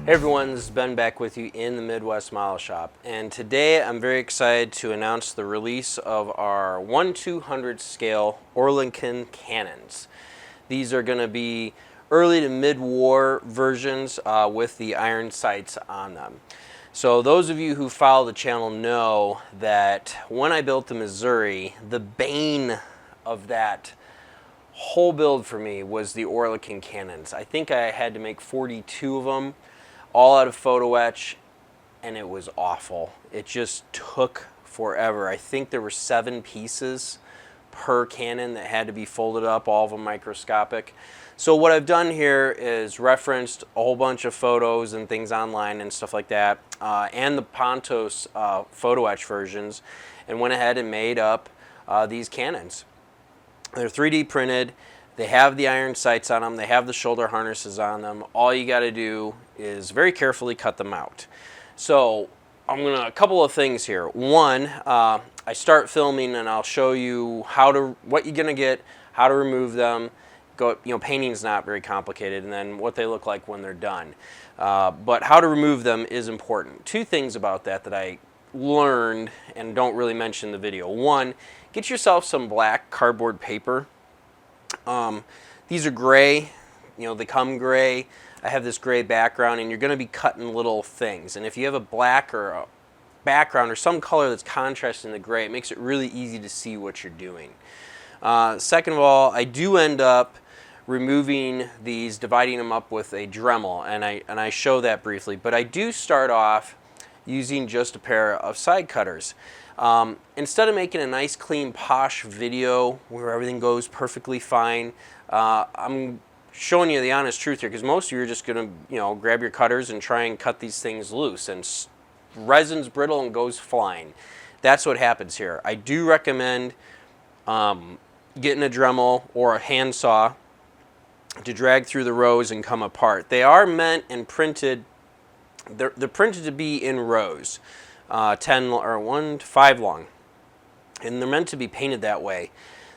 Hey everyone, this is Ben back with you in the Midwest Model Shop, and today I'm very excited to announce the release of our 1/200 scale Oerlikon Cannons. These are going to be early to mid-war versions with the iron sights on them. So those of you who follow the channel know that when I built the Missouri, the bane of that whole build for me was the Oerlikon Cannons. I think I had to make 42 of them, all out of photo etch, and it was awful. It just took forever. I think there were 7 pieces per cannon that had to be folded up, all of them microscopic. So what I've done here is referenced a whole bunch of photos and things online and stuff like that, and the Pontos photo etch versions, and went ahead and made up these cannons. They're 3D printed. They have the iron sights on them. They have the shoulder harnesses on them. All you got to do is very carefully cut them out. So a couple of things here. One, I start filming and I'll show you what you're gonna get, how to remove them. Painting's not very complicated, and then what they look like when they're done. But how to remove them is important. 2 things about that I learned and don't really mention in the video. One, get yourself some black cardboard paper. These are gray, they come gray. I have this gray background, and you're going to be cutting little things. And if you have a black or a background or some color that's contrasting the gray, it makes it really easy to see what you're doing. Second of all, I do end up removing these, dividing them up with a Dremel, and I show that briefly. But I do start off using just a pair of side cutters. Instead of making a nice clean posh video where everything goes perfectly fine, I'm showing you the honest truth here, because most of you are just going to grab your cutters and try and cut these things loose, and resin's brittle and goes flying. That's what happens here. I do recommend getting a Dremel or a handsaw to drag through the rows and come apart. They are meant and printed, they're printed to be in rows. 10 or 1 to 5 long, and they're meant to be painted that way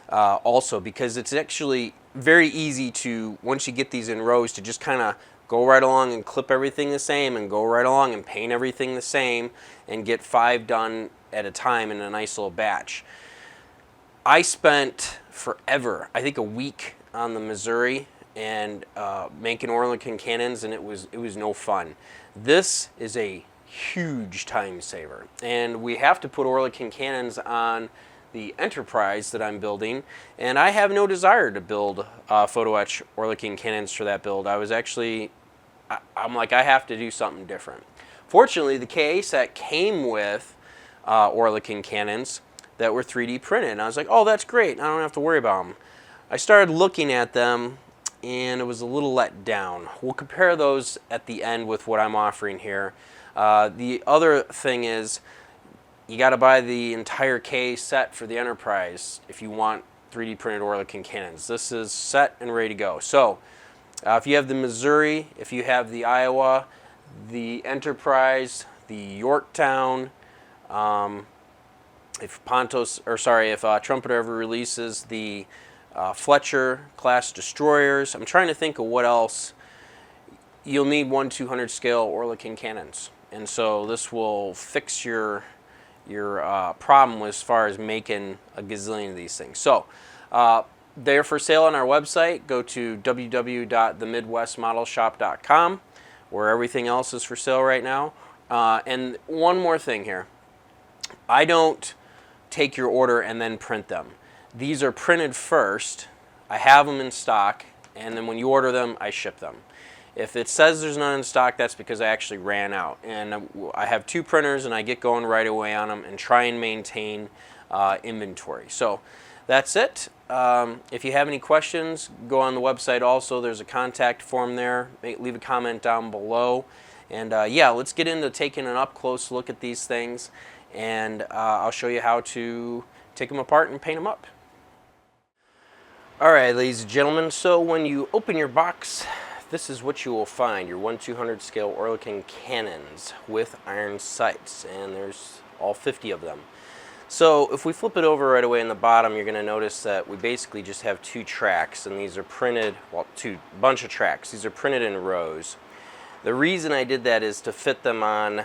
also, because it's actually very easy to, once you get these in rows, to just kind of go right along and clip everything the same, and go right along and paint everything the same, and get 5 done at a time in a nice little batch. I spent forever, I think a week, on the Missouri and making Oerlikon cannons, and it was no fun. This is a huge time saver, and we have to put Oerlikon cannons on the Enterprise that I'm building, and I have no desire to build photo etch Oerlikon cannons for that build. I'm like, I have to do something different. Fortunately, the KA set came with Oerlikon cannons that were 3D printed, and I was like, oh, that's great, I don't have to worry about them. I started looking at them, and it was a little let down. We'll compare those at the end with what I'm offering here. The other thing is, you got to buy the entire K set for the Enterprise if you want 3D printed Oerlikon cannons. This is set and ready to go. So if you have the Missouri, if you have the Iowa, the Enterprise, the Yorktown, if Trumpeter ever releases the Fletcher class destroyers, I'm trying to think of what else. You'll need 1/200 scale Oerlikon cannons, and so this will fix your problem as far as making a gazillion of these things. So they're for sale on our website. Go to www.themidwestmodelshop.com, where everything else is for sale right now. And one more thing here, I don't take your order and then print them. These are printed first. I have them in stock, and then when you order them, I ship them. If it says there's none in stock, that's because I actually ran out. And I have 2 printers, and I get going right away on them and try and maintain inventory. So that's it. If you have any questions, go on the website also. There's a contact form there. Leave a comment down below. And yeah, let's get into taking an up-close look at these things, and I'll show you how to take them apart and paint them up. Alright, ladies and gentlemen, so when you open your box, this is what you will find, your 1/200 scale Oerlikon cannons with iron sights, and there's all 50 of them. So if we flip it over right away in the bottom, you're going to notice that we basically just have 2 tracks, and these are printed, well, bunch of tracks. These are printed in rows. The reason I did that is to fit them on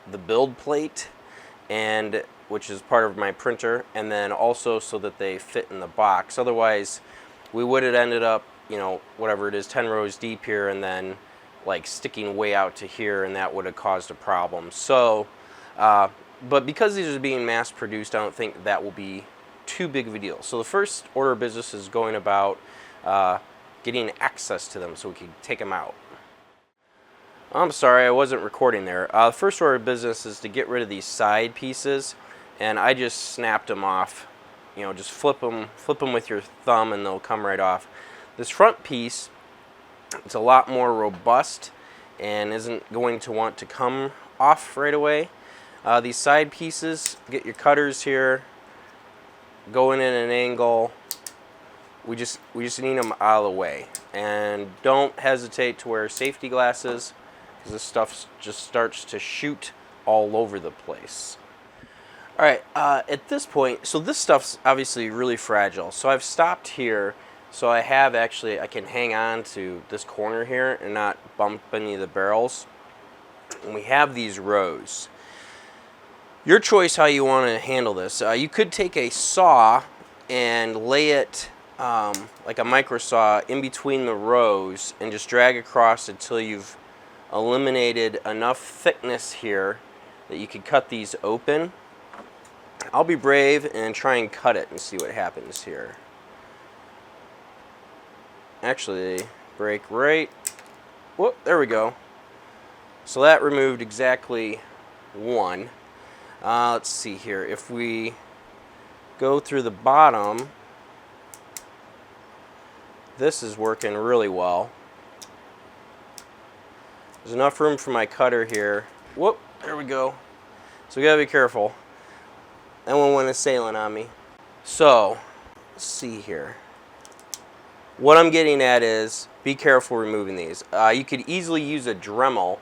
the build plate, and which is part of my printer, and then also so that they fit in the box. Otherwise, we would have ended up, you know, whatever it is, 10 rows deep here, and then like sticking way out to here, and that would have caused a problem. So, but because these are being mass produced, I don't think that will be too big of a deal. So the first order of business is going about getting access to them so we can take them out. I'm sorry, I wasn't recording there. The first order of business is to get rid of these side pieces, and I just snapped them off. You know, just flip them with your thumb and they'll come right off. This front piece, it's a lot more robust and isn't going to want to come off right away. These side pieces, get your cutters here, going in an angle. We just need them out of the way, and don't hesitate to wear safety glasses, because this stuff just starts to shoot all over the place. All right, at this point, so this stuff's obviously really fragile. So I've stopped here, so I can hang on to this corner here and not bump any of the barrels. And we have these rows. Your choice how you want to handle this. You could take a saw and lay it like a micro saw in between the rows and just drag across until you've eliminated enough thickness here that you could cut these open. I'll be brave and try and cut it and see what happens here. Actually, break right. Whoop, there we go. So that removed exactly one. Let's see here. If we go through the bottom, this is working really well. There's enough room for my cutter here. Whoop, there we go. So we gotta be careful. That one went a-sailing on me. So, let's see here. What I'm getting at is, be careful removing these. You could easily use a Dremel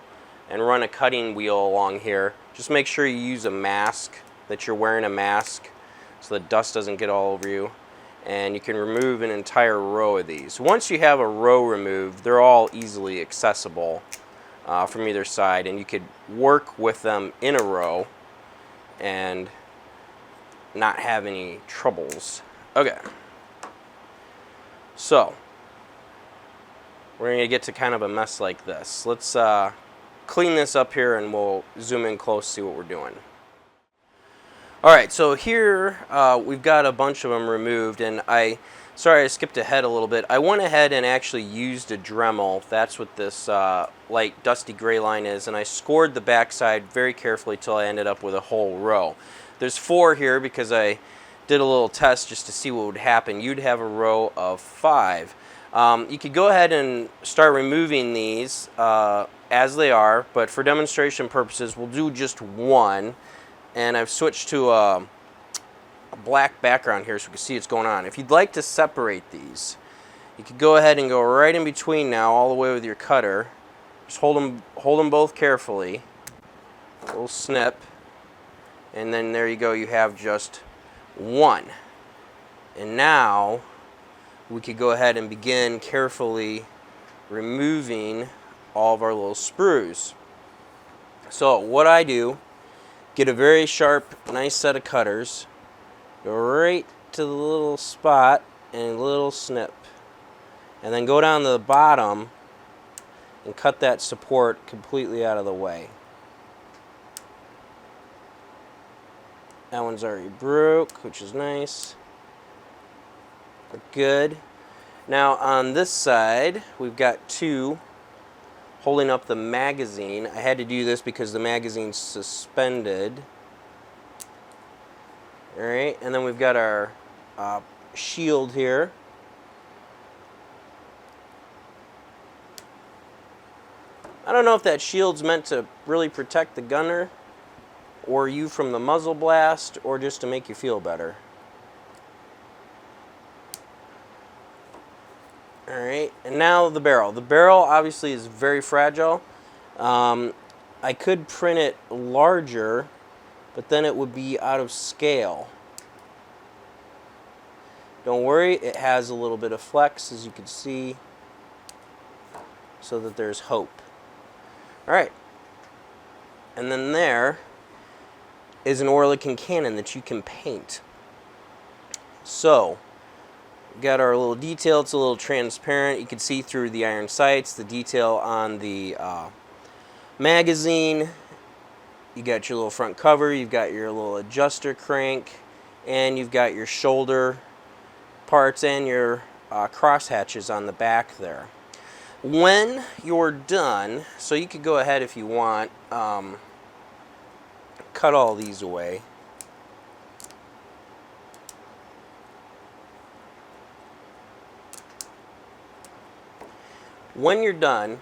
and run a cutting wheel along here. Just make sure you use a mask, that you're wearing a mask, so the dust doesn't get all over you. And you can remove an entire row of these. Once you have a row removed, they're all easily accessible from either side, and you could work with them in a row and not have any troubles. Okay. So, we're going to get to kind of a mess like this. Let's clean this up here and we'll zoom in close, see what we're doing. Alright, so here we've got a bunch of them removed, and sorry I skipped ahead a little bit. I went ahead and actually used a Dremel. That's what this light dusty gray line is, and I scored the backside very carefully till I ended up with a whole row. There's 4 here because I did a little test just to see what would happen. You'd have a row of 5. You could go ahead and start removing these as they are, but for demonstration purposes we'll do just one, and I've switched to a black background here so we can see what's going on. If you'd like to separate these, you could go ahead and go right in between now all the way with your cutter. Just hold them both carefully, a little snip, and then there you go, you have just one. And now we could go ahead and begin carefully removing all of our little sprues. So what I do, get a very sharp, nice set of cutters, go right to the little spot and a little snip, and then go down to the bottom and cut that support completely out of the way. That one's already broke, which is nice. We're good. Now on this side, we've got 2 holding up the magazine. I had to do this because the magazine's suspended. Alright, and then we've got our shield here. I don't know if that shield's meant to really protect the gunner, or you from the muzzle blast, or just to make you feel better. Alright, and now the barrel. The barrel obviously is very fragile. I could print it larger, but then it would be out of scale. Don't worry, it has a little bit of flex, as you can see, so that there's hope. All right, and then there is an Oerlikon cannon that you can paint. So, we got our little detail. It's a little transparent. You can see through the iron sights, the detail on the magazine. You got your little front cover. You've got your little adjuster crank, and you've got your shoulder parts and your cross hatches on the back there. When you're done, so you could go ahead if you want, cut all these away. When you're done,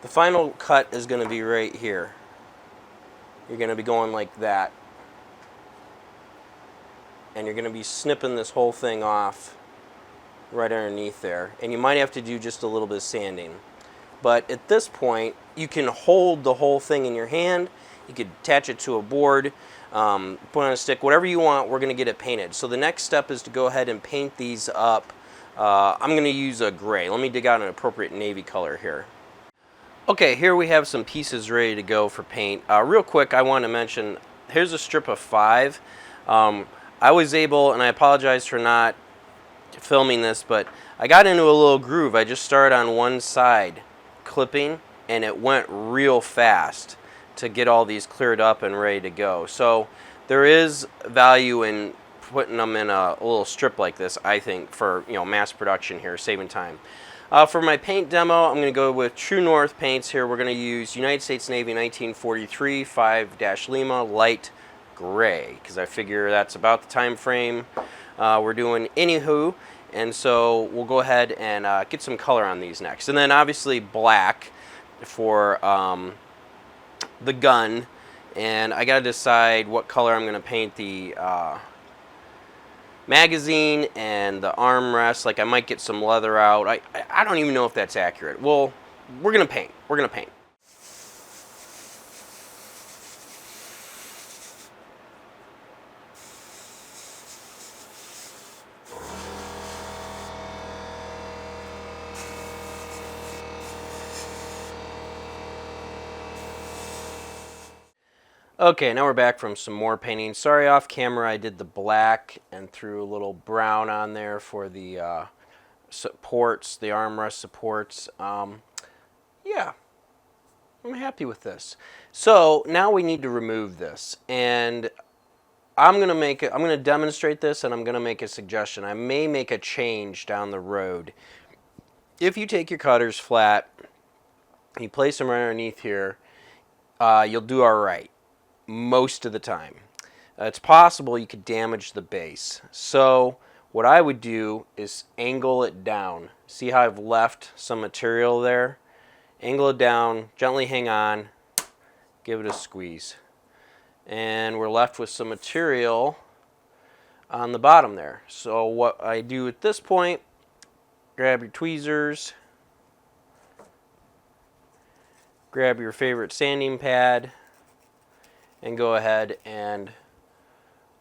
the final cut is going to be right here. You're going to be going like that. And you're going to be snipping this whole thing off right underneath there. And you might have to do just a little bit of sanding. But at this point, you can hold the whole thing in your hand. You could attach it to a board, put on a stick, whatever you want. We're going to get it painted. So the next step is to go ahead and paint these up. I'm going to use a gray. Let me dig out an appropriate navy color here. Okay, here we have some pieces ready to go for paint. Real quick, I want to mention, here's a strip of 5. I was able, and I apologize for not filming this, but I got into a little groove. I just started on one side clipping, and it went real fast to get all these cleared up and ready to go. So there is value in putting them in a little strip like this, I think, for mass production here, saving time. For my paint demo, I'm going to go with True North paints here. We're going to use United States Navy 1943 5-Lima light gray, because I figure that's about the time frame we're doing anywho. And so we'll go ahead and get some color on these next. And then obviously black for the gun. And I got to decide what color I'm going to paint the magazine and the armrest. Like I might get some leather out. I don't even know if that's accurate. Well, we're going to paint. We're going to paint. Okay, now we're back from some more painting. Sorry, off camera I did the black and threw a little brown on there for the supports, the armrest supports. Yeah, I'm happy with this. So now we need to remove this, and I'm gonna demonstrate this, and I'm gonna make a suggestion. I may make a change down the road. If you take your cutters flat, you place them right underneath here, you'll do all right. Most of the time. It's possible you could damage the base. So what I would do is angle it down. See how I've left some material there? Angle it down, gently hang on, give it a squeeze. And we're left with some material on the bottom there. So what I do at this point, grab your tweezers, grab your favorite sanding pad, and go ahead and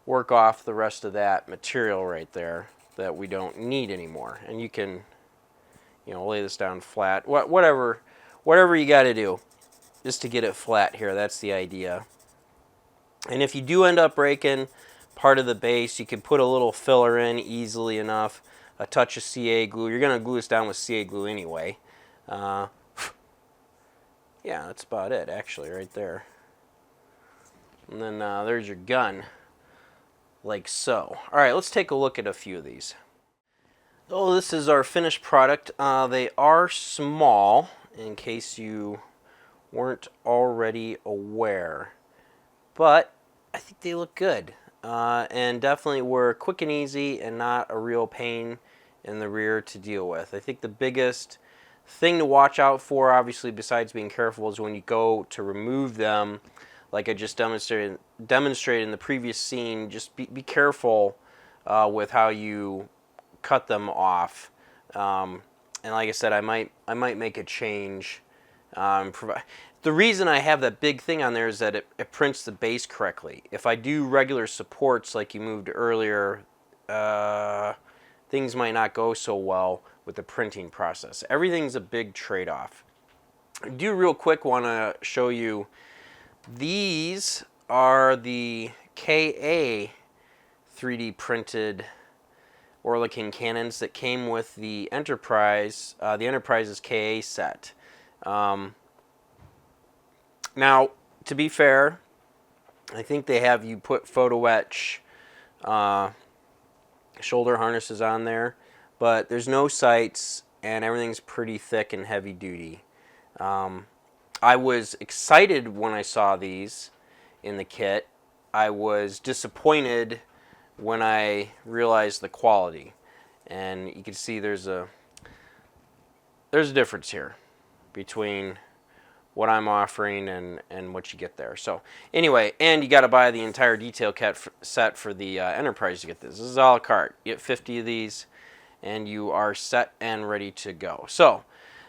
work off the rest of that material right there that we don't need anymore. And you can, lay this down flat. Whatever you got to do, just to get it flat here. That's the idea. And if you do end up breaking part of the base, you can put a little filler in easily enough. A touch of CA glue. You're going to glue this down with CA glue anyway. Yeah, that's about it, actually, right there. And then there's your gun, like so. All right, let's take a look at a few of these. Oh, this is our finished product. They are small, in case you weren't already aware. But I think they look good. And definitely were quick and easy and not a real pain in the rear to deal with. I think the biggest thing to watch out for, obviously, besides being careful, is when you go to remove them. Like I just demonstrated in the previous scene, just be careful with how you cut them off. And like I said, I might make a change. The reason I have that big thing on there is that it prints the base correctly. If I do regular supports like you moved earlier, things might not go so well with the printing process. Everything's a big trade-off. I do real quick want to show you, these are the KA 3D printed Oerlikon cannons that came with the Enterprise, the Enterprise's KA set. Now, to be fair, I think they have you put photo etch shoulder harnesses on there, but there's no sights and everything's pretty thick and heavy duty. I was excited when I saw these in the kit. I was disappointed when I realized the quality, and you can see there's a difference here between what I'm offering and what you get there. So anyway, and you got to buy the entire detail kit set for the Enterprise to get this. This is a la carte. You get 50 of these and you are set and ready to go. So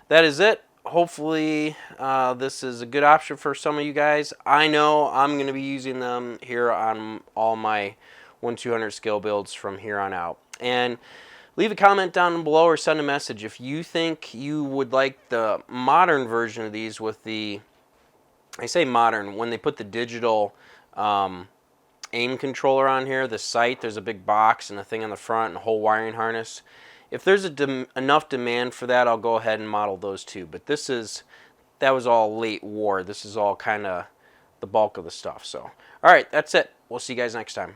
that is it. Hopefully this is a good option for some of you guys. I know I'm going to be using them here on all my 1/200 scale builds from here on out. And leave a comment down below or send a message if you think you would like the modern version of these with the, I say modern, when they put the digital aim controller on here, the sight, there's a big box and a thing on the front and a whole wiring harness. If there's enough demand for that, I'll go ahead and model those too. But that was all late war. This is all kind of the bulk of the stuff. So, all right, that's it. We'll see you guys next time.